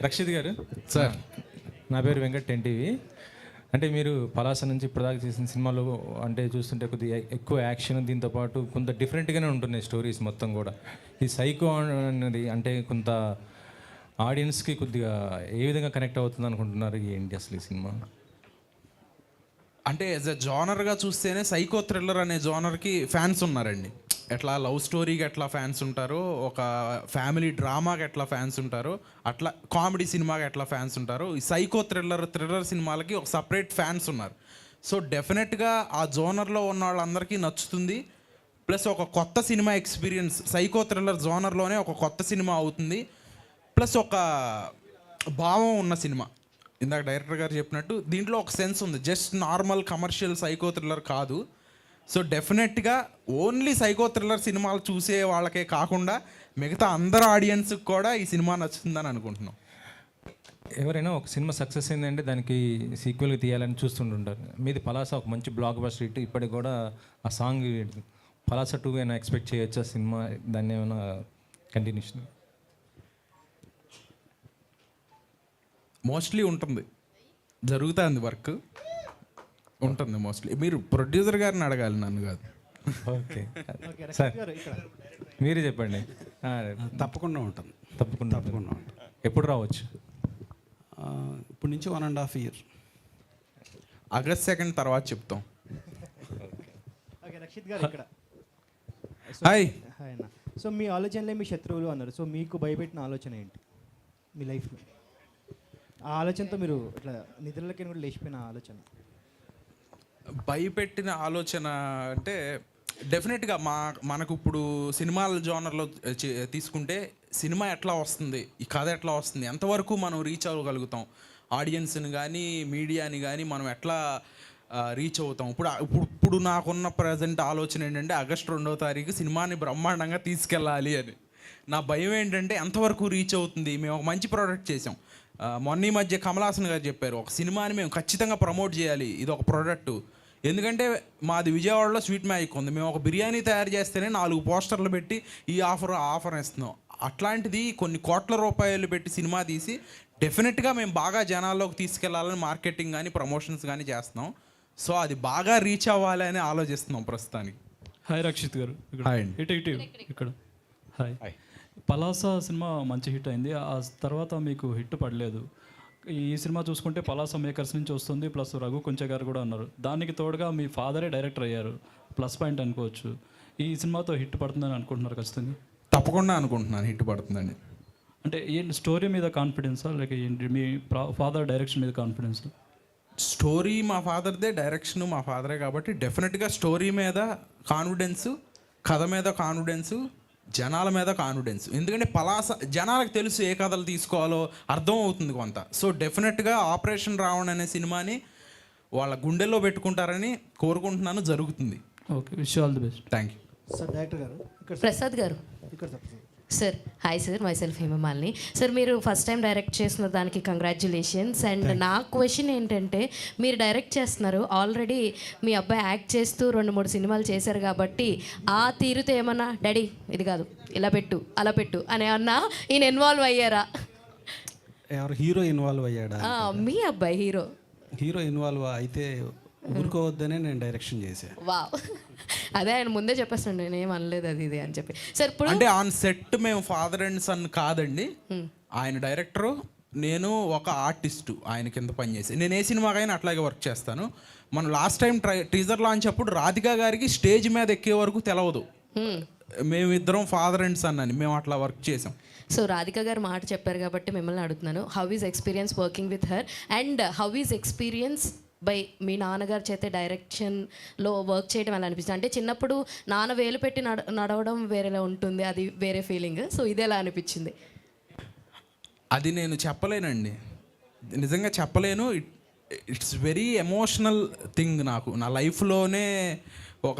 రక్షిత్ గారు సార్, నా పేరు వెంకట్ ఎన్టీవీ. అంటే మీరు పలాస నుంచి ఇప్పటిదాకా చేసిన సినిమాలు అంటే చూస్తుంటే కొద్దిగా ఎక్కువ యాక్షన్, దీంతోపాటు కొంత డిఫరెంట్గానే ఉంటున్నాయి స్టోరీస్ మొత్తం కూడా. ఈ సైకో అనేది అంటే కొంత ఆడియన్స్కి కొద్దిగా ఏ విధంగా కనెక్ట్ అవుతుంది అనుకుంటున్నారు? ఏంటి అసలు ఈ సినిమా? అంటే యాజ్ అ జానర్గా చూస్తేనే సైకో థ్రిల్లర్ అనే జానర్కి ఫ్యాన్స్ ఉన్నారండి. ఎట్లా లవ్ స్టోరీకి ఎట్లా ఫ్యాన్స్ ఉంటారో, ఒక ఫ్యామిలీ డ్రామాకి ఎట్లా ఫ్యాన్స్ ఉంటారో, అట్లా కామెడీ సినిమాకి ఎట్లా ఫ్యాన్స్ ఉంటారో, ఈ సైకో థ్రిల్లర్ సినిమాలకి ఒక సపరేట్ ఫ్యాన్స్ ఉన్నారు. సో డెఫినెట్గా ఆ జోనర్లో ఉన్న వాళ్ళందరికీ నచ్చుతుంది. ప్లస్ ఒక కొత్త సినిమా ఎక్స్పీరియన్స్ సైకో థ్రిల్లర్ జోనర్లోనే ఒక కొత్త సినిమా అవుతుంది. ప్లస్ ఒక భావం ఉన్న సినిమా. ఇందాక డైరెక్టర్ గారు చెప్పినట్టు దీంట్లో ఒక సెన్స్ ఉంది, just normal commercial psycho thriller కాదు. సో డెఫినెట్గా ఓన్లీ సైకో థ్రిల్లర్ సినిమాలు చూసే వాళ్ళకే కాకుండా మిగతా అందరు ఆడియన్స్కి కూడా ఈ సినిమా నచ్చుతుందని అనుకుంటున్నాం. ఎవరైనా ఒక సినిమా సక్సెస్ అయిందంటే దానికి సీక్వెల్గా తీయాలని చూస్తుంటుంటారు. మీది పలాస ఒక మంచి బ్లాక్ బస్టర్ హిట్. ఇప్పటికి కూడా ఆ సాంగ్ పలాస 2 అయినా ఎక్స్పెక్ట్ చేయొచ్చా సినిమా? దాన్ని ఏమైనా కంటిన్యూషన్? మోస్ట్లీ ఉంటుంది, జరుగుతుంది, వర్క్ ఉంటుంది మోస్ట్లీ. మీరు ప్రొడ్యూసర్ గారిని అడగాలి, నన్ను కాదు. ఓకే సార్, మీరే చెప్పండి. తప్పకుండా ఉంటుంది. తప్పకుండా ఉంటుంది. ఎప్పుడు రావచ్చు? ఇప్పటి నుంచి 1.5 year. ఆగస్ట్ 2 తర్వాత చెప్తాం. రక్షిత్ గారు ఇక్కడ. హాయ్. హాయ్ అన్న. సో మీ ఆలోచనలే మీ శత్రువులు అన్నారు. సో మీకు భయపెట్టిన ఆలోచన ఏంటి మీ లైఫ్లో? ఆ ఆలోచనతో మీరు ఇట్లా నిద్రలకి కూడా లేచిపోయిన ఆలోచన? భయపెట్టిన ఆలోచన అంటే డెఫినెట్గా మనకు ఇప్పుడు సినిమాల జోనర్లో తీసుకుంటే సినిమా ఎట్లా వస్తుంది, ఈ కథ ఎట్లా వస్తుంది, ఎంతవరకు మనం రీచ్ అవ్వగలుగుతాం, ఆడియన్స్ని కానీ మీడియాని కానీ మనం ఎట్లా రీచ్ అవుతాం. ఇప్పుడు నాకున్న ప్రజెంట్ ఆలోచన ఏంటంటే ఆగస్ట్ 2వ తారీఖు సినిమాని బ్రహ్మాండంగా తీసుకెళ్ళాలి అని. నా భయం ఏంటంటే ఎంతవరకు రీచ్ అవుతుంది. మేము ఒక మంచి ప్రోడక్ట్ చేసాం. మొన్న ఈ మధ్య కమల్ హాసన్ గారు చెప్పారు, ఒక సినిమాని మేము ఖచ్చితంగా ప్రమోట్ చేయాలి, ఇది ఒక ప్రోడక్ట్. ఎందుకంటే మాది విజయవాడలో స్వీట్ మ్యాజిక్ ఉంది. మేము ఒక బిర్యానీ తయారు చేస్తేనే 4 పోస్టర్లు పెట్టి ఈ ఆఫర్ ఇస్తున్నాం. అట్లాంటిది కొన్ని కోట్ల రూపాయలు పెట్టి సినిమా తీసి డెఫినెట్గా మేము బాగా జనాల్లోకి తీసుకెళ్లాలని మార్కెటింగ్ కానీ ప్రమోషన్స్ కానీ చేస్తున్నాం. సో అది బాగా రీచ్ అవ్వాలి అని ఆలోచిస్తున్నాం ప్రస్తుతానికి. హాయ్ రక్షిత్ గారు. హాయ్. ఇక్కడ హాయ్. పలాస సినిమా మంచి హిట్ అయింది. ఆ తర్వాత మీకు హిట్ పడలేదు. ఈ సినిమా చూసుకుంటే పలాస మేకర్స్ నుంచి వస్తుంది, ప్లస్ రఘు కొంచె గారు కూడా ఉన్నారు. దానికి తోడుగా మీ ఫాదరే డైరెక్టర్ అయ్యారు, ప్లస్ పాయింట్ అనుకోవచ్చు. ఈ సినిమాతో హిట్ పడుతుందని అనుకుంటున్నారు ఖచ్చితంగా? తప్పకుండా అనుకుంటున్నాను హిట్ పడుతుందని. అంటే ఏంటి, స్టోరీ మీద కాన్ఫిడెన్సా లేక ఏంటి, మీ ఫాదర్ డైరెక్షన్ మీద కాన్ఫిడెన్సా? స్టోరీ మా ఫాదర్దే, డైరెక్షన్ మా ఫాదరే కాబట్టి డెఫినెట్గా స్టోరీ మీద కాన్ఫిడెన్సు, కథ మీద కాన్ఫిడెన్సు, జనాల మీద కాన్ఫిడెన్స్. ఎందుకంటే పలాస జనాలకు తెలుసు ఏ కథలు తీసుకోవాలో అర్థం అవుతుంది కొంత. సో డెఫినెట్గా ఆపరేషన్ రావణ్ అనే సినిమాని వాళ్ళ గుండెల్లో పెట్టుకుంటారని కోరుకుంటున్నాను, జరుగుతుంది. Okay, wish all the best. Thank you sir. Director గారు ప్రసాద్ గారు ఇక్కడ. Sir hi sir, myself Hemamalini. Sir మీరు ఫస్ట్ టైం డైరెక్ట్ చేసిన దానికి కంగ్రాచ్యులేషన్స్. అండ్ నా క్వశ్చన్ ఏంటంటే, మీరు డైరెక్ట్ చేస్తున్నారు, ఆల్రెడీ మీ అబ్బాయి యాక్ట్ చేస్తూ 2-3 సినిమాలు చేశారు కాబట్టి ఆ తీరుతో ఏమన్నా డాడీ ఇది కాదు ఇలా పెట్టు అలా పెట్టు అని అన్నా ఈయన ఇన్వాల్వ్ అయ్యారా? ఎవరు హీరో ఇన్వాల్వ్ అయ్యాడా? మీ అబ్బాయి హీరో ఇన్వాల్వ్ అయితే ఊరుకోవద్దనే నేను డైరెక్షన్ చేశాను. వావ్, అదే ఆయన ముందే చెప్పేస్తాను, నేనేం అనలేదు అది ఇది అని చెప్పి. సార్ ఇప్పుడు అంటే ఆన్ సెట్ మేము ఫాదర్ అండ్ సన్ కాదండి. ఆయన డైరెక్టరు, నేను ఒక ఆర్టిస్టు, ఆయన కింద పనిచేసి నేను ఏ సినిమాకైనా అట్లాగే వర్క్ చేస్తాను. మనం లాస్ట్ టైం టీజర్ లాంచ్ అప్పుడు రాధికా గారికి స్టేజ్ మీద ఎక్కే వరకు తెలవదు మేమిద్దరం ఫాదర్ అండ్ సన్ అని. మేము అట్లా వర్క్ చేసాం. సో రాధిక గారు మాట చెప్పారు కాబట్టి మిమ్మల్ని అడుగుతున్నాను, how is experience working with her and how is experience by మీ నాన్నగారు చేతే డైరెక్షన్లో వర్క్ చేయడం ఎలా అనిపిస్తుంది? అంటే చిన్నప్పుడు నాన్న వేలు పెట్టి నడవడం వేరేలా ఉంటుంది, అది వేరే ఫీలింగ్. సో ఇది ఎలా అనిపించింది? అది నేను చెప్పలేనండి, నిజంగా చెప్పలేను. It's very emotional thing. నాకు నా లైఫ్లోనే ఒక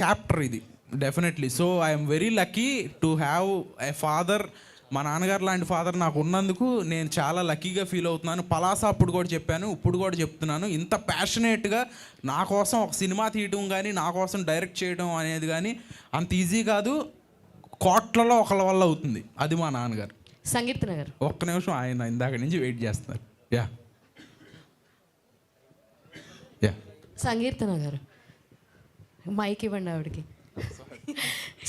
చాప్టర్ ఇది definitely. So I'm very lucky to have a father. మా నాన్నగారు లాంటి ఫాదర్ నాకు ఉన్నందుకు నేను చాలా లక్కీగా ఫీల్ అవుతున్నాను. పలాస అప్పుడు కూడా చెప్పాను, ఇప్పుడు కూడా చెప్తున్నాను, ఇంత ప్యాషనేట్గా నా కోసం ఒక సినిమా తీయడం కానీ, నా కోసం డైరెక్ట్ చేయడం అనేది కానీ అంత ఈజీ కాదు. కోట్లలో ఒకళ్ళ వల్ల అవుతుంది. అది మా నాన్నగారు. సంగీత నగర్. ఒక్క నిమిషం, ఆయన ఇందాక నుంచి వెయిట్ చేస్తున్నారు. యా యా సంకీర్తన గారు మైక్ ఇవ్వండి ఆవిడకి.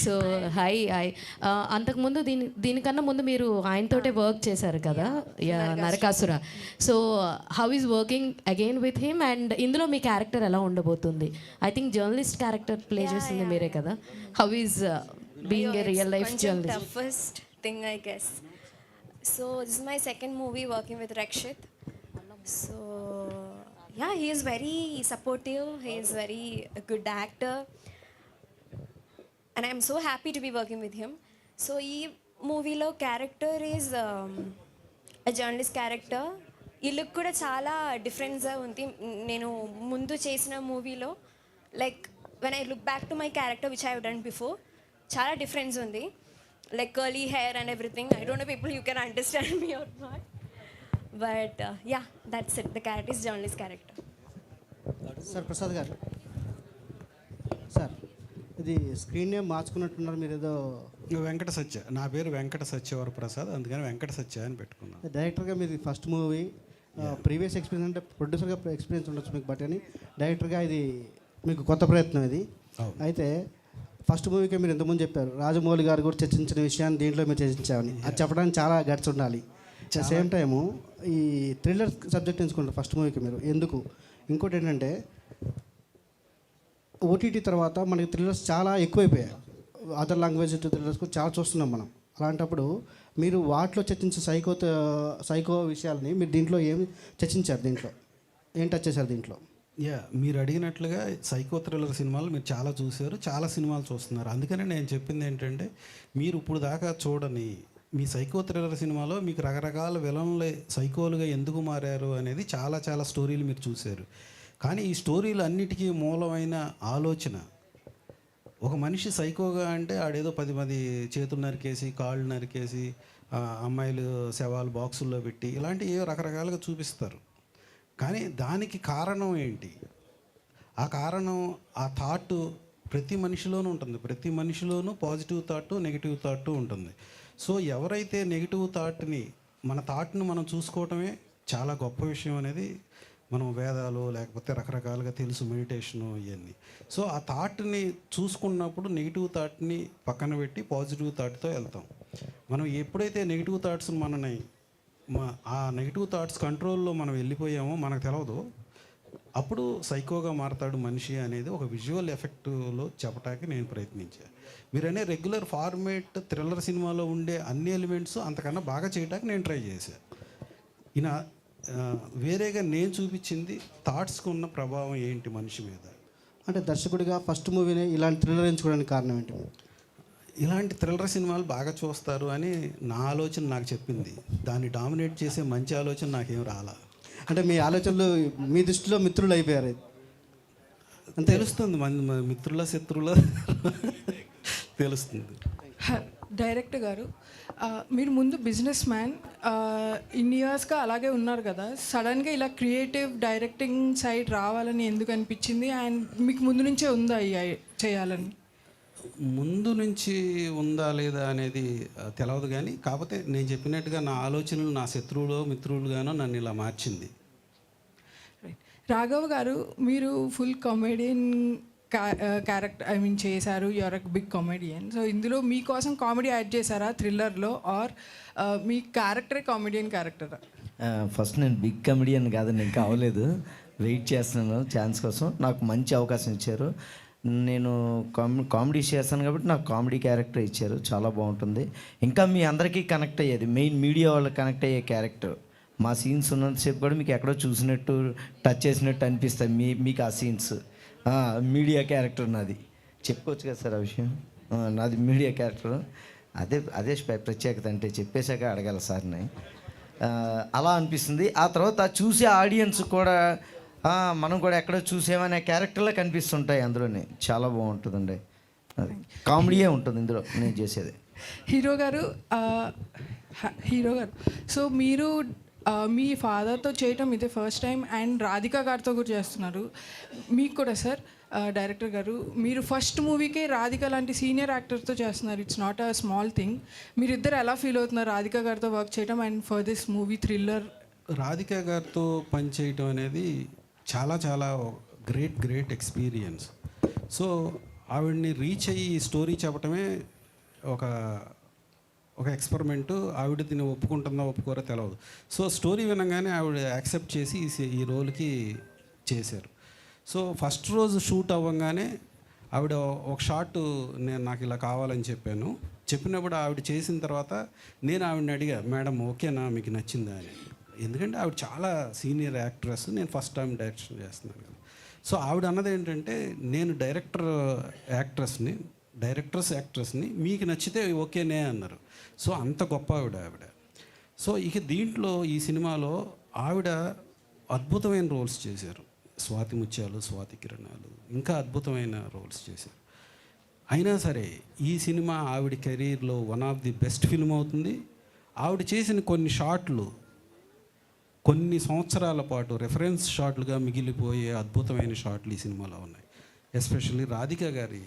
So hi hi. అంతకుముందు దీనికన్నా ముందు మీరు ఆయనతోటే వర్క్ చేశారు కదా, Narakasura. So how is working again with him and ఇందులో మీ క్యారెక్టర్ ఎలా ఉండబోతుంది? I think journalist character play చేస్తుంది మీరే కదా. How is being a real life journalist? Toughest thing, I guess. So this is my second movie working with Rakshit. So yeah, he is very supportive. He is very a good actor, and I am so happy to be working with him. So ee movie lo character is a journalist character. ఈ look కూడా చాలా డిఫరెన్స్గా ఉంది. నేను ముందు చేసిన మూవీలో like when I look back to my character which I have done before, చాలా డిఫరెన్స్ ఉంది. Like curly hair and everything. I don't know people you can understand me or not, but yeah that's it. The character is journalist character. Sir Prasad గారు, sir ఇది screen name మార్చుకున్నట్టున్నారు మీరు ఏదో. వెంకట సత్య, నా పేరు వెంకట సత్యవర ప్రసాద్, అందుకని వెంకట సత్య అని పెట్టుకున్నాను. డైరెక్టర్గా మీది ఫస్ట్ మూవీ. ప్రీవియస్ ఎక్స్పీరియన్స్ అంటే ప్రొడ్యూసర్గా ఎక్స్పీరియన్స్ ఉండొచ్చు మీకు, బట్ అని డైరెక్టర్గా ఇది మీకు కొత్త ప్రయత్నం ఇది. అయితే ఫస్ట్ మూవీకి మీరు ఇంతకుముందు చెప్పారు రాజమౌళి గారు కూడా చర్చించిన విషయాన్ని దీంట్లో మీరు చర్చించామని. అది చెప్పడానికి చాలా గట్స్ ఉండాలి. అట్ ద సేమ్ టైము ఈ థ్రిల్లర్ సబ్జెక్ట్ ఎంచుకుంటారు ఫస్ట్ మూవీకి మీరు, ఎందుకు? ఇంకోటి ఏంటంటే ఓటీటీ తర్వాత మనకి థ్రిల్లర్స్ చాలా ఎక్కువైపోయాయి. అదర్ లాంగ్వేజ్ థ్రిల్లర్స్ కూడా చాలా చూస్తున్నాం మనం. అలాంటప్పుడు మీరు వాటిలో చర్చించే సైకో విషయాలని మీరు దీంట్లో ఏమి చర్చించారు? దీంట్లో ఏం టచ్ చేశారు దీంట్లో? యా, మీరు అడిగినట్లుగా సైకో థ్రిల్లర్ సినిమాలు మీరు చాలా చూశారు, చాలా సినిమాలు చూస్తున్నారు. అందుకనే నేను చెప్పింది ఏంటంటే, మీరు ఇప్పుడు దాకా చూడని మీ సైకో థ్రిల్లర్ సినిమాలో మీకు రకరకాల విలన్లు సైకోలుగా ఎందుకు మారారు అనేది చాలా చాలా స్టోరీలు మీరు చూశారు. కానీ ఈ స్టోరీలు అన్నిటికీ మూలమైన ఆలోచన, ఒక మనిషి సైకోగా అంటే ఆడేదో 10 మంది చేతులు నరికేసి కాళ్ళు నరికేసి అమ్మాయిలు శవాలు బాక్సుల్లో పెట్టి ఇలాంటి ఏవో రకరకాలుగా చూపిస్తారు. కానీ దానికి కారణం ఏంటి? ఆ కారణం ఆ థాట్ ప్రతి మనిషిలోనూ ఉంటుంది. ప్రతి మనిషిలోనూ పాజిటివ్ థాట్, నెగిటివ్ థాట్ ఉంటుంది. సో ఎవరైతే నెగిటివ్ థాట్ని, మన థాట్ని మనం చూసుకోవటమే చాలా గొప్ప విషయం అనేది మనం వేదాలు లేకపోతే రకరకాలుగా తెలుసు, మెడిటేషను ఇవన్నీ. సో ఆ థాట్ని చూసుకున్నప్పుడు నెగిటివ్ థాట్ని పక్కన పెట్టి పాజిటివ్ థాట్తో వెళ్తాం. మనం ఎప్పుడైతే నెగిటివ్ థాట్స్ మనని ఆ నెగిటివ్ థాట్స్ కంట్రోల్లో మనం వెళ్ళిపోయామో మనకు తెలవదు, అప్పుడు సైకోగా మారతాడు మనిషి అనేది ఒక విజువల్ ఎఫెక్ట్లో చెప్పడానికి నేను ప్రయత్నించాను. మీరనే రెగ్యులర్ ఫార్మేట్ థ్రిల్లర్ సినిమాలో ఉండే అన్ని ఎలిమెంట్స్ అంతకన్నా బాగా చేయడానికి నేను ట్రై చేశాను. ఈయన వేరేగా నేను చూపించింది థాట్స్కి ఉన్న ప్రభావం ఏంటి మనిషి మీద. అంటే దర్శకుడిగా ఫస్ట్ మూవీని ఇలాంటి థ్రిల్లర్ ఎంచుకోవడానికి కారణం ఏంటి? ఇలాంటి థ్రిల్లర్ సినిమాలు బాగా చూస్తారు అని నా ఆలోచన నాకు చెప్పింది. దాన్ని డామినేట్ చేసే మంచి ఆలోచన నాకేం రాలా. అంటే మీ ఆలోచనలు మీ దృష్టిలో మిత్రులు అయిపోయారు అని తెలుస్తుంది. మిత్రుల శత్రువుల తెలుస్తుంది. డైరెక్టర్ గారు, మీరు ముందు బిజినెస్ మ్యాన్, ఇన్ని ఇయర్స్గా అలాగే ఉన్నారు కదా, సడన్గా ఇలా క్రియేటివ్ డైరెక్టింగ్ సైడ్ రావాలని ఎందుకు అనిపించింది? అండ్ మీకు ముందు నుంచే ఉందా చేయాలని? ముందు నుంచి ఉందా లేదా అనేది తెలియదు, కానీ కాకపోతే నేను చెప్పినట్టుగా నా ఆలోచనలు నా శత్రువులు మిత్రులుగానో నన్ను ఇలా మార్చింది. రాఘవ్ గారు, మీరు ఫుల్ కామెడియన్ క్యారెక్టర్ చేశారు, యూఆర్ బిగ్ కామెడియన్. సో ఇందులో మీకోసం కామెడీ యాడ్ చేశారా థ్రిల్లర్లో, ఆర్ మీ క్యారెక్టరే కామెడియన్ క్యారెక్టరా? ఫస్ట్ నేను బిగ్ కామెడియన్ కాదని ఇంకా అవ్వలేదు, వెయిట్ చేస్తున్నాను ఛాన్స్ కోసం. నాకు మంచి అవకాశం ఇచ్చారు. నేను కామెడీ చేస్తాను కాబట్టి నాకు కామెడీ క్యారెక్టర్ ఇచ్చారు, చాలా బాగుంటుంది. ఇంకా మీ అందరికీ కనెక్ట్ అయ్యేది, మెయిన్ మీడియా వాళ్ళకి కనెక్ట్ అయ్యే క్యారెక్టర్. మా సీన్స్ ఉన్నంతసేపు కూడా మీకు ఎక్కడో చూసినట్టు టచ్ చేసినట్టు అనిపిస్తాయి మీకు ఆ సీన్స్. మీడియా క్యారెక్టర్ నాది, చెప్పుకోవచ్చు కదా సార్ ఆ విషయం. నాది మీడియా క్యారెక్టర్. అదే ప్రత్యేకత అంటే చెప్పేశాక అడగాలి సార్ని. అలా అనిపిస్తుంది. ఆ తర్వాత చూసే ఆడియన్స్ కూడా మనం కూడా ఎక్కడో చూసేమనే క్యారెక్టర్లో కనిపిస్తుంటాయి అందులోనే. చాలా బాగుంటుందండి, అది కామెడీయే ఉంటుంది ఇందులో నేను చేసేది. హీరో గారు, సో మీరు మీ ఫాదర్తో చేయటం ఇదే ఫస్ట్ టైం, అండ్ రాధిక గారితో కూడా చేస్తున్నారు. మీకు కూడా సార్ డైరెక్టర్ గారు, మీరు ఫస్ట్ మూవీకే రాధిక లాంటి సీనియర్ యాక్టర్తో చేస్తున్నారు. It's not a small thing. మీరిద్దరు ఎలా ఫీల్ అవుతున్నారు రాధిక గారితో వర్క్ చేయడం and for this movie thriller? Radhika గారితో పనిచేయటం అనేది చాలా చాలా గ్రేట్ ఎక్స్పీరియన్స్. సో ఆవిడ్ని రీచ్ అయ్యి స్టోరీ చెప్పటమే ఒక ఎక్స్పెరిమెంటు. ఆవిడ దీన్ని ఒప్పుకుంటుందా ఒప్పుకోరా తెలియదు. సో స్టోరీ వినగానే ఆవిడ యాక్సెప్ట్ చేసి ఈ రోల్కి చేశారు. సో ఫస్ట్ రోజు షూట్ అవ్వగానే ఆవిడ ఒక షాట్ నాకు ఇలా కావాలని చెప్పినప్పుడు ఆవిడ చేసిన తర్వాత నేను ఆవిడని అడిగా, మేడం ఓకేనా, మీకు నచ్చిందా అని. ఎందుకంటే ఆవిడ చాలా సీనియర్ యాక్ట్రెస్, నేను ఫస్ట్ టైం డైరెక్షన్ చేస్తున్నాను కదా. సో ఆవిడ అన్నది ఏంటంటే, నేను డైరెక్టర్స్ యాక్ట్రెస్ని మీకు నచ్చితే ఓకేనే అన్నారు. సో అంత గొప్ప ఆవిడ. సో ఇక దీంట్లో ఈ సినిమాలో ఆవిడ అద్భుతమైన రోల్స్ చేశారు. స్వాతి ముత్యాలు, స్వాతి కిరణాలు, ఇంకా అద్భుతమైన రోల్స్ చేశారు. అయినా సరే ఈ సినిమా ఆవిడ కెరీర్లో one of the best film అవుతుంది. ఆవిడ చేసిన కొన్ని షాట్లు కొన్ని సంవత్సరాల పాటు రెఫరెన్స్ షాట్లుగా మిగిలిపోయే అద్భుతమైన షాట్లు ఈ సినిమాలో ఉన్నాయి. ఎస్పెషల్లీ రాధిక గారి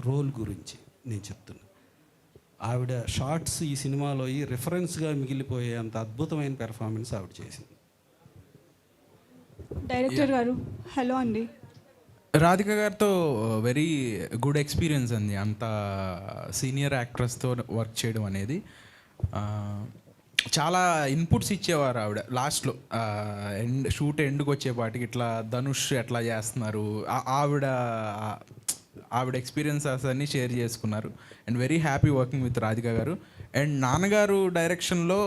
రోల్ గురించి నేను చెప్తున్నా. ఆవిడ షార్ట్స్ ఈ సినిమాలో ఈ రెఫరెన్స్గా మిగిలిపోయే అంత అద్భుతమైన పెర్ఫార్మెన్స్ ఆవిడ చేసింది. డైరెక్టర్ గారు హలో అండి. రాధిక గారితో వెరీ గుడ్ ఎక్స్పీరియన్స్ అండి. అంత సీనియర్ యాక్ట్రెస్తో వర్క్ చేయడం అనేది. చాలా ఇన్పుట్స్ ఇచ్చేవారు ఆవిడ లాస్ట్లో. షూట్ ఎండ్కి వచ్చేపాటికి ఇట్లా ధనుష్ ఎట్లా చేస్తున్నారు, ఆవిడ ఎక్స్పీరియన్సెస్ అన్నీ షేర్ చేసుకున్నారు. And very happy working with Radhika గారు. అండ్ నాన్నగారు డైరెక్షన్లో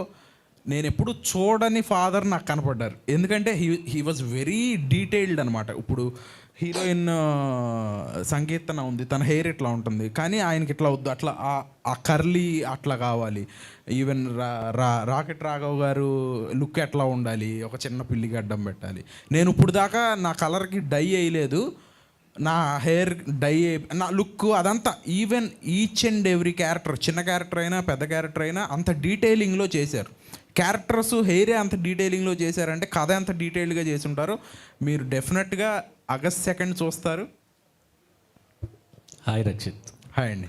నేను ఎప్పుడు చూడని ఫాదర్ నాకు కనపడ్డారు. ఎందుకంటే హీ వాజ్ వెరీ డీటెయిల్డ్ అనమాట. ఇప్పుడు హీరోయిన్ సంకీర్తన ఉంది, తన హెయిర్ ఇట్లా ఉంటుంది, కానీ ఆయనకి ఇట్లా వద్దు, అట్లా ఆ కర్లీ అట్లా కావాలి. ఈవెన్ రాకెట్ రాఘవ్ గారు లుక్ ఎట్లా ఉండాలి, ఒక చిన్న పిల్లికి అడ్డం పెట్టాలి. నేను ఇప్పుడు దాకా నా కలర్కి డై వేయలేదు, నా హెయిర్ డై నా లుక్ అదంతా even each and every character, చిన్న క్యారెక్టర్ అయినా పెద్ద క్యారెక్టర్ అయినా అంత డీటెయిలింగ్లో చేశారు. క్యారెక్టర్స్ హెయిరే అంత డీటెయిలింగ్లో చేశారంటే కథ ఎంత డీటెయిల్డ్గా చేసి ఉంటారో మీరు డెఫినెట్గా August 2 చూస్తారు. హాయ్ రక్షిత్. హాయ్ అండి.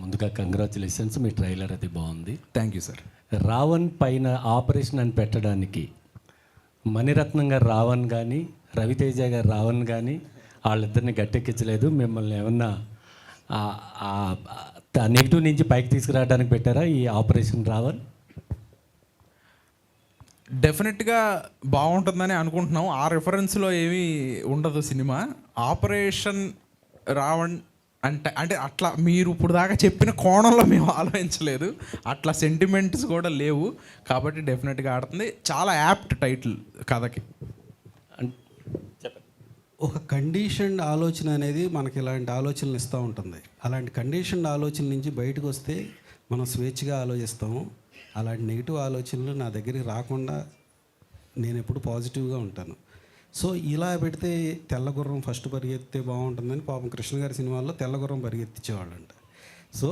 ముందుగా కంగ్రాచులేషన్స్, మీ ట్రైలర్ అది బాగుంది. Thank you sir. రావణ్ పైన ఆపరేషన్ అని పెట్టడానికి మణిరత్నం గారు రావణ్ కానీ, రవితేజ గారు రావణ్ కానీ వాళ్ళిద్దరిని గట్టెక్కించలేదు. మిమ్మల్ని ఏమన్నా నెగిటివ్ నుంచి పైకి తీసుకురావడానికి పెట్టారా ఈ ఆపరేషన్ రావణ్? డెఫినెట్గా బాగుంటుందని అనుకుంటున్నాం. ఆ రెఫరెన్స్లో ఏమీ ఉండదు సినిమా. ఆపరేషన్ రావణ్ అంటే అట్లా మీరు ఇప్పుడు దాకా చెప్పిన కోణంలో మేము ఆలోచించలేదు, అట్లా సెంటిమెంట్స్ కూడా లేవు. కాబట్టి డెఫినెట్గా ఆడుతుంది. చాలా యాప్ట్ టైటిల్ కథకి. ఒక కండిషన్డ్ ఆలోచన అనేది మనకి ఇలాంటి ఆలోచనలు ఇస్తూ ఉంటుంది. అలాంటి కండిషన్డ్ ఆలోచన నుంచి బయటకు వస్తే మనం స్వేచ్ఛగా ఆలోచిస్తాము. అలాంటి నెగిటివ్ ఆలోచనలు నా దగ్గరికి రాకుండా నేను ఎప్పుడు పాజిటివ్గా ఉంటాను. సో ఇలా పెడితే తెల్లగుర్రం ఫస్ట్ పరిగెత్తితే బాగుంటుందని పాపం కృష్ణ గారి సినిమాల్లో తెల్లగుర్రం పరిగెత్తించేవాళ్ళంట. సో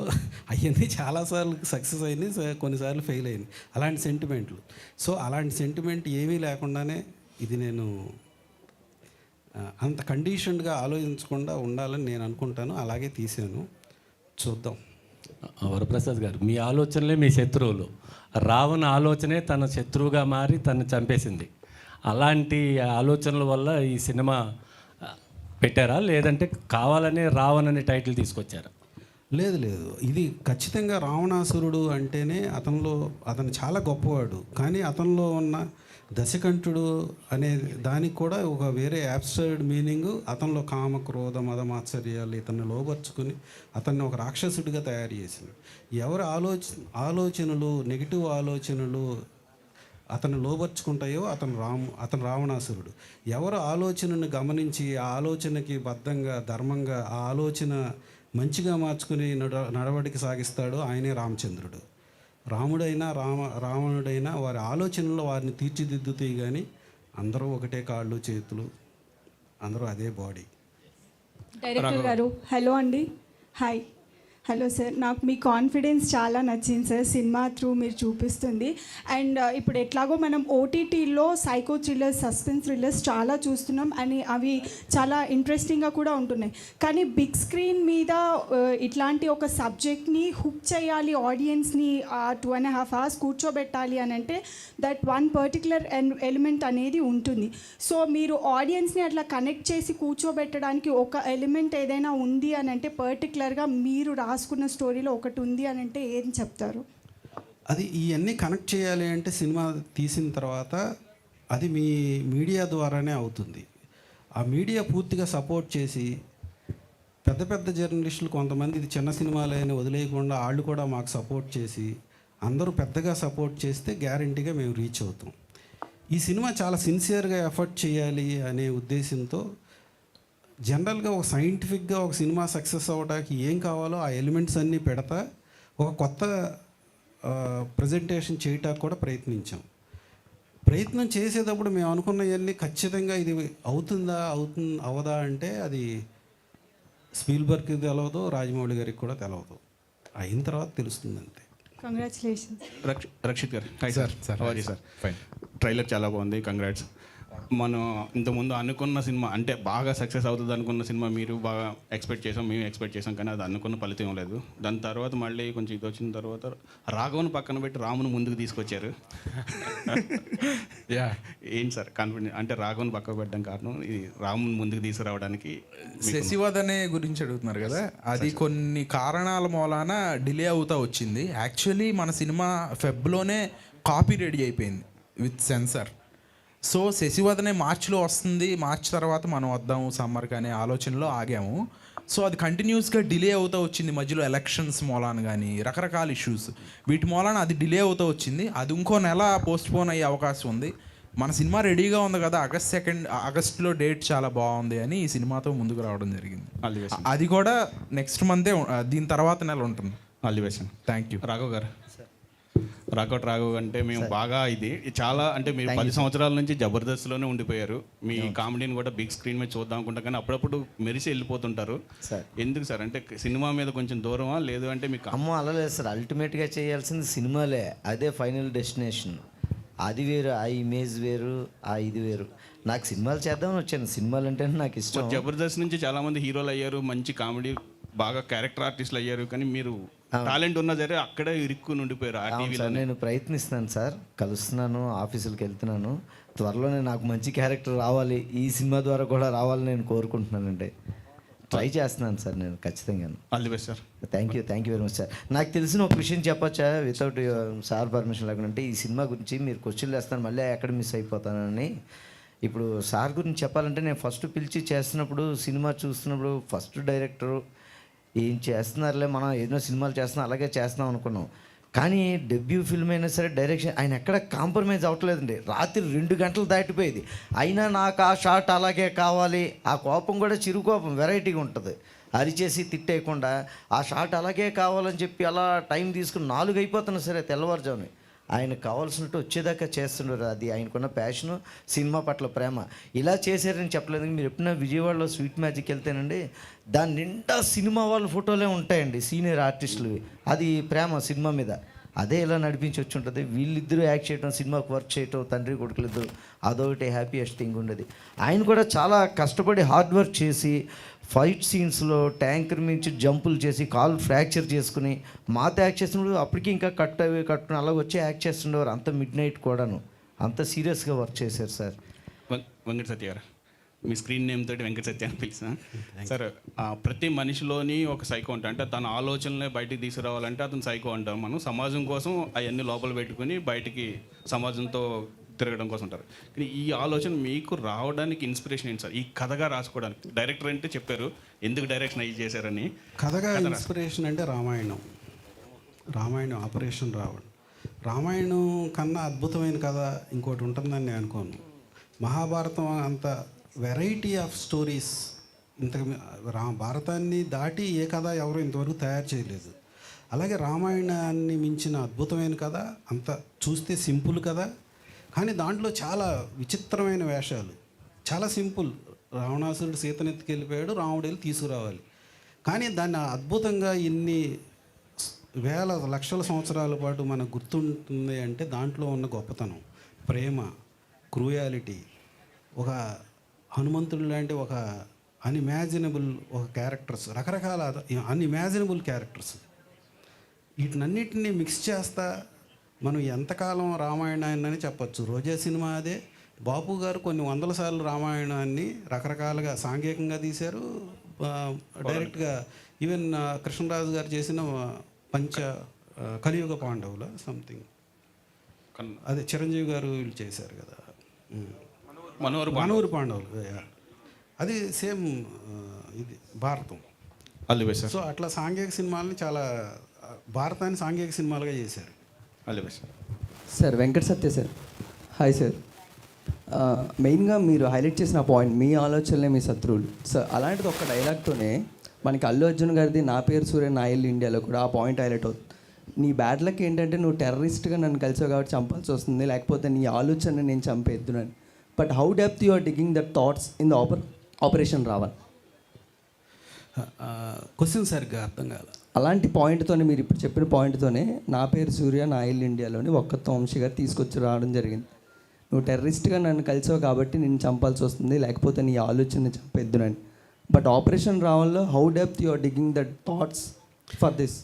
అవన్నీ చాలాసార్లు సక్సెస్ అయింది, కొన్నిసార్లు ఫెయిల్ అయింది అలాంటి సెంటిమెంట్లు. సో అలాంటి సెంటిమెంట్ ఏమీ లేకుండానే ఇది నేను అంత కండిషన్డ్గా ఆలోచించకుండా ఉండాలని నేను అనుకుంటాను. అలాగే తీశాను. చూద్దాం. వరప్రసాద్ గారు, మీ ఆలోచనలే మీ శత్రువులు. రావణ ఆలోచనే తన శత్రువుగా మారి తను చంపేసింది. అలాంటి ఆలోచనల వల్ల ఈ సినిమా పెట్టారా, లేదంటే కావాలనే రావణ్ అనే టైటిల్ తీసుకొచ్చారా? లేదు, ఇది ఖచ్చితంగా రావణాసురుడు అంటేనే అతను చాలా గొప్పవాడు, కానీ అతనిలో ఉన్న దశకంఠుడు అనే దానికి కూడా ఒక వేరే యాబ్సర్డ్ మీనింగ్. అతనిలో కామ క్రోధ మద మాత్సర్యాలు ఇతన్ని లోబర్చుకుని అతన్ని ఒక రాక్షసుడిగా తయారు చేసింది. ఎవరి ఆలోచనలు నెగిటివ్ ఆలోచనలు అతను లోబర్చుకుంటాయో అతను రావణాసురుడు. ఎవరు ఆలోచనను గమనించి ఆ ఆలోచనకి బద్ధంగా ధర్మంగా ఆ ఆలోచన మంచిగా మార్చుకుని నడవడికి సాగిస్తాడో ఆయనే రామచంద్రుడు. రాముడైనా రావణుడైనా వారి ఆలోచనలో వారిని తీర్చిదిద్దుతాయి, కానీ అందరూ ఒకటే కాళ్ళు చేతులు, అందరూ అదే బాడీ. డైరెక్టర్ గారు హలో అండి. హాయ్. హలో సార్, నాకు మీ కాన్ఫిడెన్స్ చాలా నచ్చింది సార్. సినిమా త్రూ మీరు చూపిస్తుంది. అండ్ ఇప్పుడు ఎట్లాగో మనం ఓటీటీలో సైకో థ్రిల్లర్స్, సస్పెన్స్ థ్రిల్లర్స్ చాలా చూస్తున్నాం అని అవి చాలా ఇంట్రెస్టింగ్గా కూడా ఉంటున్నాయి. కానీ బిగ్ స్క్రీన్ మీద ఇట్లాంటి ఒక సబ్జెక్ట్ని హుక్ చేయాలి, ఆడియన్స్ని 2.5 hours కూర్చోబెట్టాలి అని అంటే దట్ వన్ పర్టికులర్ ఎలిమెంట్ అనేది ఉంటుంది. సో మీరు ఆడియన్స్ని అట్లా కనెక్ట్ చేసి కూర్చోబెట్టడానికి ఒక ఎలిమెంట్ ఏదైనా ఉంది అని అంటే పర్టికులర్గా మీరు రాసుకున్న స్టోరీలో ఒకటి ఉంది అని అంటే ఏం చెప్తారు? అది ఇవన్నీ కనెక్ట్ చేయాలి అంటే సినిమా తీసిన తర్వాత అది మీ మీడియా ద్వారానే అవుతుంది. ఆ మీడియా పూర్తిగా సపోర్ట్ చేసి పెద్ద పెద్ద జర్నలిస్టులు కొంతమంది ఇది చిన్న సినిమాలే అని వదిలేయకుండా వాళ్ళు కూడా మాకు సపోర్ట్ చేసి అందరూ పెద్దగా సపోర్ట్ చేస్తే గ్యారంటీగా మేము రీచ్ అవుతాం. ఈ సినిమా చాలా సిన్సియర్గా ఎఫర్ట్ చేయాలి అనే ఉద్దేశంతో జనరల్గా ఒక సైంటిఫిక్గా ఒక సినిమా సక్సెస్ అవ్వడానికి ఏం కావాలో ఆ ఎలిమెంట్స్ అన్నీ పెడతా ఒక కొత్త ప్రజెంటేషన్ చేయటానికి కూడా ప్రయత్నం చేసేటప్పుడు మేము అనుకున్నవన్నీ ఖచ్చితంగా ఇది అవదా అంటే అది స్పీల్బర్గ్కి తెలవదు, రాజమౌళి గారికి కూడా తెలవదు. అయిన తర్వాత తెలుస్తుంది అంతే. కంగ్రాచులేషన్స్. రక్షిత్ గారు, hi sir. Sir fine. Trailer చాలా బాగుంది, కంగ్రాట్స్. మనం ఇంతకుముందు అనుకున్న సినిమా అంటే బాగా సక్సెస్ అవుతుంది అనుకున్న సినిమా మీరు బాగా ఎక్స్పెక్ట్ చేసాం, మేము ఎక్స్పెక్ట్ చేసాం, కానీ అది అనుకున్న ఫలితం లేదు. దాని తర్వాత మళ్ళీ కొంచెం ఇది వచ్చిన తర్వాత రాఘవన్ పక్కన పెట్టి రామును ముందుకు తీసుకొచ్చారు. ఏంటి సార్ కాన్ఫిడెంట్ అంటే రాఘవన్ పక్కకు పెట్టడం కారణం ఇది రాముని ముందుకు తీసుకురావడానికి? శశివదనే గురించి అడుగుతున్నారు కదా, అది కొన్ని కారణాల మూలాన డిలే అవుతా వచ్చింది. యాక్చువల్లీ మన సినిమా ఫెబ్లోనే కాపీ రెడీ అయిపోయింది విత్ సెన్సార్. సో శశివదనే మార్చిలో వస్తుంది, మార్చ్ తర్వాత మనం వద్దాము సమ్మర్కి అనే ఆలోచనలో ఆగాము. సో అది కంటిన్యూస్గా డిలే అవుతూ వచ్చింది. మధ్యలో ఎలక్షన్స్ మూలాన కానీ రకరకాల ఇష్యూస్ వీటి మూలాన అది డిలే అవుతూ వచ్చింది. అది ఇంకో నెల పోస్ట్పోన్ అయ్యే అవకాశం ఉంది. మన సినిమా రెడీగా ఉంది కదా, ఆగస్ట్లో డేట్ చాలా బాగుంది అని ఈ సినిమాతో ముందుకు రావడం జరిగింది. అది కూడా నెక్స్ట్ మంతే, దీని తర్వాత నెల ఉంటుంది. అల్లివేషన్. Thank you. రాఘవ్ గారు, రాఘవ్ అంటే మేము బాగా ఇది చాలా అంటే మీరు 10 సంవత్సరాల నుంచి జబర్దస్త్లోనే ఉండిపోయారు. మీ కామెడీని కూడా బిగ్ స్క్రీన్ మీద చూద్దాం అనుకుంటాం, కానీ అప్పుడప్పుడు మెరిసి వెళ్ళిపోతుంటారు. ఎందుకు సార్? అంటే సినిమా మీద కొంచెం దూరమా, లేదు అంటే మీకు? అమ్మో అలా లేదు సార్, అల్టిమేట్గా చేయాల్సింది సినిమాలే, అదే ఫైనల్ డెస్టినేషన్. అది వేరు, ఆ ఇమేజ్ వేరు, ఆ ఇది వేరు. నాకు సినిమాలు చేద్దామని వచ్చాను, సినిమాలు అంటే నాకు ఇష్టం. జబర్దస్త్ నుంచి చాలామంది హీరోలు అయ్యారు, మంచి కామెడీ బాగా క్యారెక్టర్ ఆర్టిస్టులు అయ్యారు, కానీ మీరు టాలెంట్ ఉన్నా సరే అక్కడే ఇరుక్కుని ఉండిపోయారు ఆ టీవీలో. నేను ప్రయత్నిస్తున్నాను సార్, కలుస్తున్నాను, ఆఫీసులకు వెళ్తున్నాను. త్వరలోనే నాకు మంచి క్యారెక్టర్ రావాలి, ఈ సినిమా ద్వారా కూడా రావాలని నేను కోరుకుంటున్నానండి. ట్రై చేస్తున్నాను సార్ నేను ఖచ్చితంగా. All the best sir. Thank you very much sir. నాకు తెలిసిన ఒక విషయం చెప్పొచ్చా వితౌట్ సార్ పర్మిషన్ లేకుండా? అంటే ఈ సినిమా గురించి మీరు క్వశ్చన్లు వేస్తాను, మళ్ళీ ఎక్కడ మిస్ అయిపోతానని. ఇప్పుడు సార్ గురించి చెప్పాలంటే నేను ఫస్ట్ పిలిచి చేస్తున్నప్పుడు, సినిమా చూస్తున్నప్పుడు ఫస్ట్ డైరెక్టరు ఏం చేస్తున్నారులే, మనం ఏదో సినిమాలు చేస్తున్నాం అలాగే చేస్తున్నాం అనుకున్నాం. కానీ డెబ్యూ ఫిల్మ్ అయినా సరే డైరెక్షన్ ఆయన ఎక్కడ కాంప్రమైజ్ అవ్వట్లేదండి. రాత్రి 2 గంటలు దాటిపోయేది, అయినా నాకు ఆ షాట్ అలాగే కావాలి. ఆ కోపం కూడా చిరు కోపం, వెరైటీగా ఉంటుంది. అరిచేసి తిట్టేయకుండా ఆ షాట్ అలాగే కావాలని చెప్పి అలా టైం తీసుకుని 4 అయిపోతున్నా సరే తెల్లవారుజామున ఆయనకు కావాల్సినట్టు వచ్చేదాకా చేస్తుండారు. అది ఆయనకున్న ప్యాషను, సినిమా పట్ల ప్రేమ. ఇలా చేశారని చెప్పలేదు. మీరు ఎప్పుడైనా విజయవాడలో స్వీట్ మ్యాజిక్ వెళ్తేనండి, దాని నిండా సినిమా వాళ్ళ ఫోటోలే ఉంటాయండి, సీనియర్ ఆర్టిస్టులు. అది ప్రేమ సినిమా మీద. అదే ఇలా నడిపించి వచ్చి ఉంటుంది. వీళ్ళిద్దరూ యాక్ట్ చేయడం, సినిమాకు వర్క్ చేయటం, తండ్రి కొడుకులిద్దరు, అదొకటి హ్యాపీయెస్ట్ థింగ్ ఉండేది. ఆయన కూడా చాలా కష్టపడి హార్డ్ వర్క్ చేసి ఫైట్ సీన్స్లో ట్యాంకర్ నుంచి జంపులు చేసి కాలు ఫ్రాక్చర్ చేసుకుని మాతో యాక్ట్ చేస్తున్నప్పుడు అప్పటికి ఇంకా కట్టుకుని అలా వచ్చి యాక్ట్ చేస్తుండేవారు. అంత మిడ్ నైట్ కూడాను అంత సీరియస్గా వర్క్ చేశారు సార్. వెంకట సత్య గారు, మీ స్క్రీన్ నేమ్ తోటి వెంకట సత్య అని పిలిచిన సార్. ప్రతి మనిషిలోని ఒక సైకో ఉంటుంది, అంటే తన ఆలోచనలే బయటికి తీసుకురావాలంటే అతను సైకో అంటాం. మనం సమాజం కోసం అవన్నీ లోపల పెట్టుకుని బయటికి సమాజంతో తిరగడం కోసం ఉంటారు. కానీ ఈ ఆలోచన మీకు రావడానికి ఇన్స్పిరేషన్ ఏంటి సార్? ఈ కథగా రాసుకోవడానికి డైరెక్టర్ అంటే చెప్పారు, ఎందుకు డైరెక్షన్ అయ్యి చేశారని. కథగా ఇన్స్పిరేషన్ అంటే రామాయణం ఆపరేషన్ రామాయణం కన్నా అద్భుతమైన కథ ఇంకోటి ఉంటుందని నేను అనుకోను. మహాభారతం అంత వెరైటీ ఆఫ్ స్టోరీస్ భారతాన్ని దాటి ఏ కథ ఎవరు ఇంతవరకు తయారు చేయలేదు. అలాగే రామాయణాన్ని మించిన అద్భుతమైన కథ, అంత చూస్తే సింపుల్ కథ, కానీ దాంట్లో చాలా విచిత్రమైన వేషాలు. చాలా సింపుల్, రావణాసురుడు సీతనెత్తికెళ్ళిపోయాడు, రాముడు వెళ్ళి తీసుకురావాలి. కానీ దాన్ని అద్భుతంగా ఇన్ని వేల లక్షల సంవత్సరాల పాటు మనకు గుర్తుంటుంది అంటే దాంట్లో ఉన్న గొప్పతనం, ప్రేమ, క్రూయాలిటీ, ఒక హనుమంతుడు లాంటి ఒక అన్ఇమాజినబుల్ ఒక క్యారెక్టర్స్, రకరకాల అన్ఇమాజినబుల్ క్యారెక్టర్స్, వీటినన్నిటిని మిక్స్ చేస్తా మనం ఎంతకాలం రామాయణాన్ని చెప్పచ్చు. రోజా సినిమా అదే, బాపు గారు కొన్ని వందల సార్లు రామాయణాన్ని రకరకాలుగా సాంఘికంగా తీశారు, డైరెక్ట్గా. ఈవెన్ కృష్ణరాజు గారు చేసిన కలియుగ పాండవుల సంథింగ్, అదే చిరంజీవి గారు వీళ్ళు చేశారు కదా, మనూరు పాండవులు, అది సేమ్ ఇది భారతం. సార్ సో అట్లా సాంఘిక సినిమాలని చాలా భారతాన్ని సాంఘిక సినిమాలుగా చేశారు. Sir Venkata Satya sir, hi sir. మెయిన్గా మీరు హైలైట్ చేసిన పాయింట్ మీ ఆలోచనలే మీ శత్రువులు సార్. అలాంటిది ఒక డైలాగ్తోనే మనకి అల్లు అర్జున్ గారిది నా పేరు సూర్య నా ఇల్లు ఇండియాలో కూడా ఆ పాయింట్ హైలైట్ అవుతుంది. నీ బ్యాడ్ లక్ ఏంటంటే నువ్వు టెర్రరిస్ట్గా నన్ను కలిసావు కాబట్టి చంపాల్సి వస్తుంది, లేకపోతే నీ ఆలోచన నేను చంపేద్దునని. But how depth you are digging that thoughts in the operation రావాలి? క్వశ్చన్ సరిగ్గా అర్థం కాదు. అలాంటి పాయింట్తోనే మీరు ఇప్పుడు చెప్పిన పాయింట్తోనే నా పేరు సూర్య నా ఇల్లు ఇండియాలోని ఒక్క వంశీ గారు తీసుకొచ్చి రావడం జరిగింది. నువ్వు టెర్రరిస్ట్గా నన్ను కలిసావు కాబట్టి నేను చంపాల్సి వస్తుంది, లేకపోతే నీ ఆలోచన చంపేద్దునని. బట్ ఆపరేషన్ రావడంలో how depth you are digging that thoughts for this?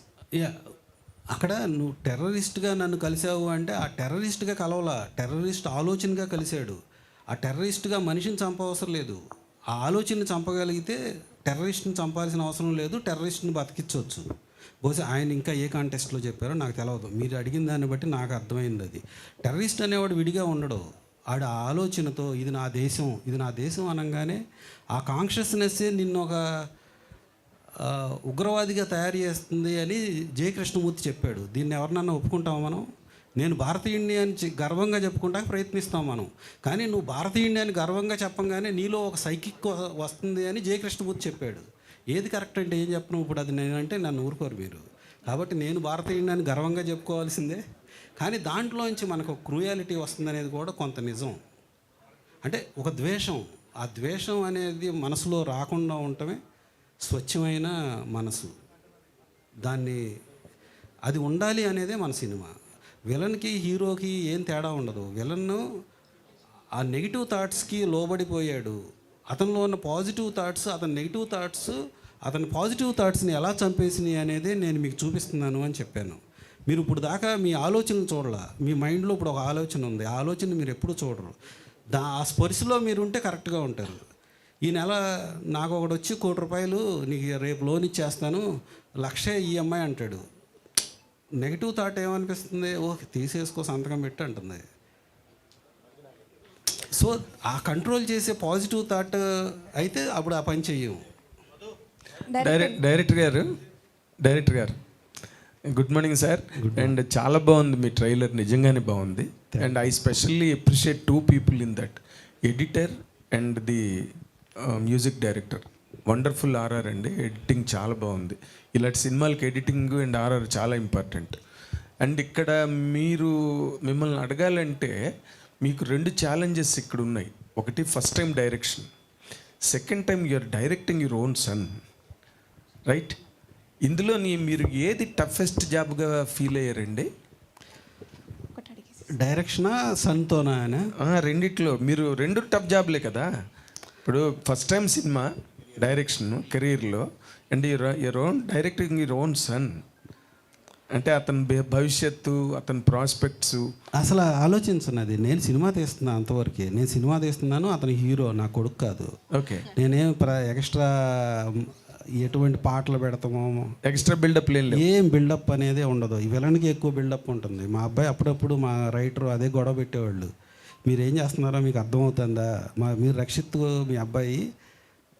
అక్కడ నువ్వు టెర్రరిస్ట్గా నన్ను కలిసావు అంటే ఆ టెర్రరిస్ట్గా కలవలా, టెర్రరిస్ట్ ఆలోచనగా కలిశాడు. ఆ టెర్రరిస్ట్గా మనిషిని చంపవసరం లేదు, ఆ ఆలోచనని చంపగలిగితే టెర్రరిస్ట్ని చంపాల్సిన అవసరం లేదు, టెర్రరిస్ట్ని బతికించవచ్చు. బహుశా ఆయన ఇంకా ఏ కాంటెస్ట్లో చెప్పారో నాకు తెలియదు, మీరు అడిగిన దాన్ని బట్టి నాకు అర్థమైంది. అది టెర్రరిస్ట్ అనేవాడు విడిగా ఉండడు, ఆడ ఆలోచనతో ఇది నా దేశం, ఇది నా దేశం అనగానే ఆ కాన్షియస్నెస్సే నిన్ను ఒక ఉగ్రవాదిగా తయారు చేస్తుంది అని జే కృష్ణమూర్తి చెప్పాడు. దీన్ని ఎవరినన్నా ఒప్పుకుంటాం మనం? నేను భారతీయుడిని అని గర్వంగా చెప్పుకుంటానికి ప్రయత్నిస్తాం మనం, కానీ నువ్వు భారతీయుడిని అని గర్వంగా చెప్పంగానే నీలో ఒక సైకిక్ వస్తుంది అని జే కృష్ణమూర్తి చెప్పాడు. ఏది కరెక్ట్ అంటే ఏం చెప్పను ఇప్పుడు, అది నేనంటే నన్ను ఊరుకోరు మీరు. కాబట్టి నేను భారతీయుడిని అని గర్వంగా చెప్పుకోవాల్సిందే, కానీ దాంట్లోంచి మనకు క్రూయాలిటీ వస్తుందనేది కూడా కొంత నిజం. అంటే ఒక ద్వేషం, ఆ ద్వేషం అనేది మనసులో రాకుండా ఉండటమే స్వచ్ఛమైన మనసు. దాన్ని అది ఉండాలి అనేదే మన సినిమా. విలన్కి హీరోకి ఏం తేడా ఉండదు. విలన్ ఆ నెగిటివ్ థాట్స్కి లోబడిపోయాడు, అతనిలో ఉన్న పాజిటివ్ థాట్స్, అతని నెగిటివ్ థాట్స్ అతని పాజిటివ్ థాట్స్ని ఎలా చంపేసినాయి అనేది నేను మీకు చూపిస్తున్నాను అని చెప్పాను. మీరు ఇప్పుడు దాకా మీ ఆలోచనలు చూడాల, మీ మైండ్లో ఇప్పుడు ఒక ఆలోచన ఉంది, ఆ ఆలోచన మీరు ఎప్పుడు చూడరు. ఆ స్పర్శలో మీరు ఉంటే కరెక్ట్గా ఉంటారు. ఈ నెల నాకు ఒకటి వచ్చి ₹1,00,00,000 నీకు రేపు లోన్ ఇచ్చేస్తాను, 1,00,000 ఈఎంఐ అంటాడు. నెగిటివ్ థాట్ ఏమనిపిస్తుంది? ఓకే తీసేసుకో సంతకం పెట్టి అంటుంది. సో ఆ కంట్రోల్ చేసే పాజిటివ్ థాట్ అయితే అప్పుడు ఆ పని చెయ్యము. డైరెక్టర్ గారు గుడ్ మార్నింగ్ సార్. అండ్ చాలా బాగుంది మీ ట్రైలర్, నిజంగానే బాగుంది. And I specially appreciate 2 people in that, editor and the music director. Wonderful RR అండి, ఎడిటింగ్ చాలా బాగుంది. ఇలాంటి సినిమాలకి ఎడిటింగ్ అండ్ ఆర్ఆర్ చాలా ఇంపార్టెంట్. అండ్ ఇక్కడ మిమ్మల్ని అడగాలంటే మీకు 2 ఛాలెంజెస్ ఇక్కడ ఉన్నాయి. ఒకటి first time direction, second time you're directing your own son, right? ఇందులో మీరు ఏది టఫెస్ట్ జాబ్గా ఫీల్ అయ్యారండి? డైరెక్షనా సన్తోనా? రెండిట్లో మీరు 2 టఫ్ జాబ్లే కదా. ఇప్పుడు ఫస్ట్ టైం సినిమా డైరెక్షన్ కెరీర్లో, and your own directing your own sun అంటే అతని భవిష్యత్తు, అతని ప్రాస్పెక్ట్స్ అసలు ఆలోచించున్నది. నేను సినిమా తీస్తున్నాను అంతవరకే, నేను సినిమా తీస్తున్నాను, అతని హీరో నా కొడుకు కాదు. ఓకే, నేనేం ఎక్స్ట్రా ఎటువంటి పాటలు పెడతామో, ఎక్స్ట్రా బిల్డప్ లేదు, ఏం బిల్డప్ అనేది ఉండదు. ఈ విలన్కి ఎక్కువ బిల్డప్ ఉంటుంది. మా అబ్బాయి అప్పుడప్పుడు మా రైటర్ అదే గొడవ పెట్టేవాళ్ళు, మీరేం చేస్తున్నారో మీకు అర్థమవుతుందా, మీరు మీ అబ్బాయి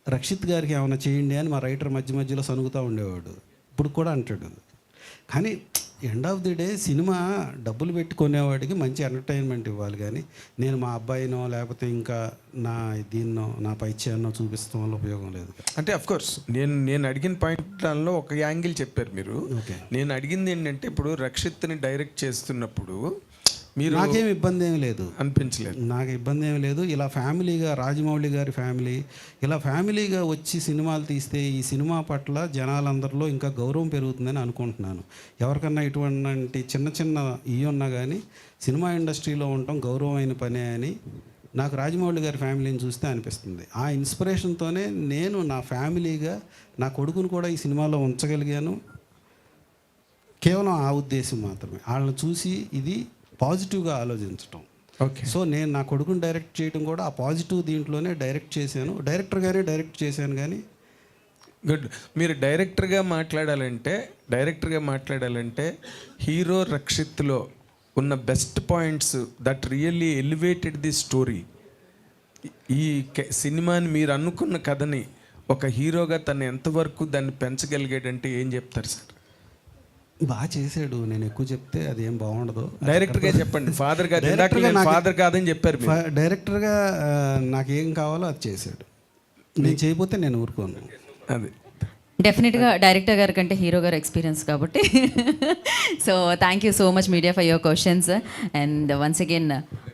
రక్షిత్ గారికి ఏమైనా చేయండి అని మా రైటర్ మధ్య మధ్యలో సనుగుతూ ఉండేవాడు. ఇప్పుడు కూడా అంటాడు. కానీ end of the day cinema డబ్బులు పెట్టి కొనేవాడికి మంచి ఎంటర్టైన్మెంట్ ఇవ్వాలి, కానీ నేను మా అబ్బాయినో లేకపోతే ఇంకా దీన్నో నా పైచ్యాన్నో చూపిస్తాం వల్ల ఉపయోగం లేదు. అంటే అఫ్కోర్స్ నేను అడిగిన పాయింట్లలో ఒక యాంగిల్ చెప్పారు మీరు. నేను అడిగింది ఏంటంటే ఇప్పుడు రక్షిత్ని డైరెక్ట్ చేస్తున్నప్పుడు మీరు నాకేం ఇబ్బంది ఏమి లేదు, అనిపించలేదు. నాకు ఇబ్బంది ఏమి లేదు. ఇలా ఫ్యామిలీగా రాజమౌళి గారి ఫ్యామిలీ ఇలా ఫ్యామిలీగా వచ్చి సినిమాలు తీస్తే ఈ సినిమా పట్ల జనాలందరిలో ఇంకా గౌరవం పెరుగుతుందని అనుకుంటున్నాను. ఎవరికన్నా ఇటువంటి చిన్న చిన్న ఇవి ఉన్నా కానీ సినిమా ఇండస్ట్రీలో ఉండటం గౌరవమైన పనే అని నాకు రాజమౌళి గారి ఫ్యామిలీని చూస్తే అనిపిస్తుంది. ఆ ఇన్స్పిరేషన్తోనే నేను నా ఫ్యామిలీగా నా కొడుకును కూడా ఈ సినిమాలో ఉంచగలిగాను. కేవలం ఆ ఉద్దేశం మాత్రమే, వాళ్ళని చూసి ఇది పాజిటివ్గా ఆలోచించటం. ఓకే. సో నేను నా కొడుకుని డైరెక్ట్ చేయడం కూడా ఆ పాజిటివ్ దీంట్లోనే డైరెక్ట్ చేశాను. డైరెక్టర్గానే డైరెక్ట్ చేశాను. కానీ గుడ్. మీరు డైరెక్టర్గా మాట్లాడాలంటే హీరో రక్షిత్లో ఉన్న best points that really elevated the story. ఈ సినిమాని మీరు అనుకున్న కథని ఒక హీరోగా తను ఎంతవరకు దాన్ని పెంచగలిగాడంటే ఏం చెప్తారు సార్? బాగా చేశాడు. నేను ఎక్కువ చెప్తే అది ఏం బాగుండదు. డైరెక్టర్గా చెప్పండి. ఫాదర్ కాదని చెప్పారు. డైరెక్టర్గా నాకేం కావాలో అది చేశాడు. నేను చేయకపోతే నేను ఊరుకోను. అది డెఫినెట్గా డైరెక్టర్ గారి కంటే హీరో గారు ఎక్స్పీరియన్స్ కాబట్టి. So thank you so much media for your questions and once again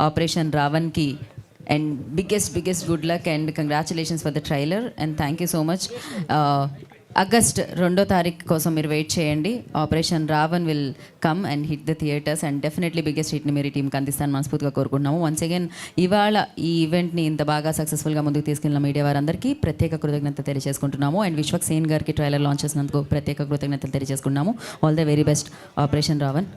operation రావణ్కి and biggest good luck and congratulations for the trailer and thank you so much. August 2వ తారీఖు కోసం మీరు wait చేయండి. Operation Ravan will come and hit the theatres and definitely biggest హిట్ని మీరు టీంకి అందిస్తాను మనస్ఫూర్తిగా కోరుకుంటున్నాము. వన్స్ అగైన్ ఇవాళ ఈ ఈవెంట్ని ఇంత బాగా సక్సెస్ఫుల్గా ముందుకు తీసుకెళ్ళిన మీడియా వారందరికీ ప్రత్యేక కృతజ్ఞతలు తెలియజేసుకుంటున్నాము అండ్ విశ్వక్ సేన్ గారికి ట్రైలర్ లాంచ్ చేసినందుకు ప్రత్యేక కృతజ్ఞతలు తెలియజేసుకున్నాము. All the very best operation Raavan.